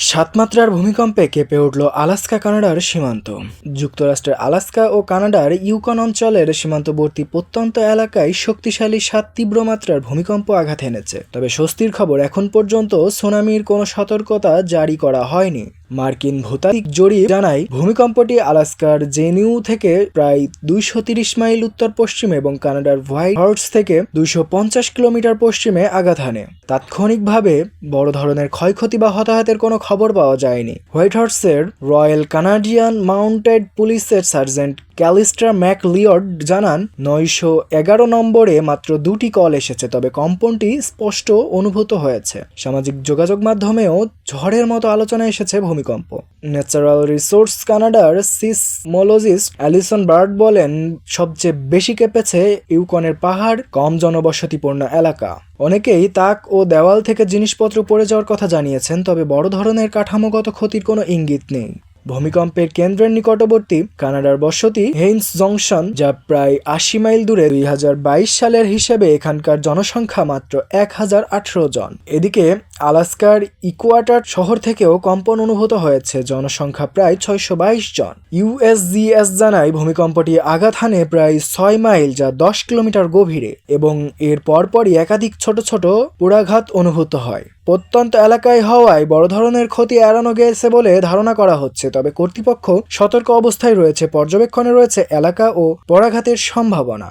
সাত মাত্রার ভূমিকম্পে কেঁপে উঠল আলাস্কা কানাডার সীমান্ত। যুক্তরাষ্ট্রের আলাস্কা ও কানাডার ইউকন অঞ্চলের সীমান্তবর্তী প্রত্যন্ত এলাকায় শক্তিশালী 7 তীব্র মাত্রার ভূমিকম্প আঘাত এনেছে। তবে স্বস্তির খবর, এখন পর্যন্ত সুনামির কোনো সতর্কতা জারি করা হয়নি। মার্কিন ভূতাত্ত্বিক জরিপ জানায় ভূমিকম্পটি আলাস্কার জেনিউ থেকে প্রায় 230 মাইল উত্তর পশ্চিমে এবং কানাডার হোয়াইট হর্স থেকে 250 কিলোমিটার পশ্চিমে আঘাত হানে। তাৎক্ষণিকভাবে বড় ধরনের ক্ষয়ক্ষতি বা হতাহতের কোনো খবর পাওয়া যায়নি। হোয়াইট হর্সের রয়্যাল কানাডিয়ান মাউন্টেড পুলিশের সার্জেন্ট ক্যালিস্টার ম্যাকলিওড জানান, 911 নম্বরে মাত্র 2টি কল এসেছে, তবে কম্পনটি স্পষ্ট অনুভূত হয়েছে। সামাজিক যোগাযোগ মাধ্যমেও ঝড়ের মতো আলোচনা এসেছে ভূমিকম্প। ন্যাচারাল রিসোর্স কানাডার সিসমোলজিস্ট অ্যালিসন বার্ড বলেন, সবচেয়ে বেশি কেঁপেছে ইউকনের পাহাড়, কম জনবসতিপূর্ণ এলাকা। অনেকেই তাক ও দেওয়াল থেকে জিনিসপত্র পড়ে যাওয়ার কথা জানিয়েছেন, তবে বড় ধরনের কাঠামোগত ক্ষতির কোনো ইঙ্গিত নেই। ভূমিকম্পের কেন্দ্রের নিকটবর্তী কানাডার বসতি হেইন্স জংশন, যা প্রায় 80 মাইল দূরে। 2022 সালের হিসেবে এখানকার জনসংখ্যা মাত্র 1018 জন। এদিকে আলাস্কার ইকুয়াটার শহর থেকেও কম্পন অনুভূত হয়েছে, জনসংখ্যা প্রায় 622 জন। ইউএসজিএস জানায় ভূমিকম্পটি আঘাত হানে প্রায় 6 মাইল, যা 10 কিলোমিটার গভীরে, এবং এর পরপরই একাধিক ছোট ছোট পুরাঘাত অনুভূত হয়। প্রত্যন্ত এলাকায় হওয়ায় বড় ধরনের ক্ষতি এড়ানো গেছে বলে ধারণা করা হচ্ছে, তবে কর্তৃপক্ষ সতর্ক অবস্থায় রয়েছে। পর্যবেক্ষণে রয়েছে এলাকা ও পরাঘাতের সম্ভাবনা।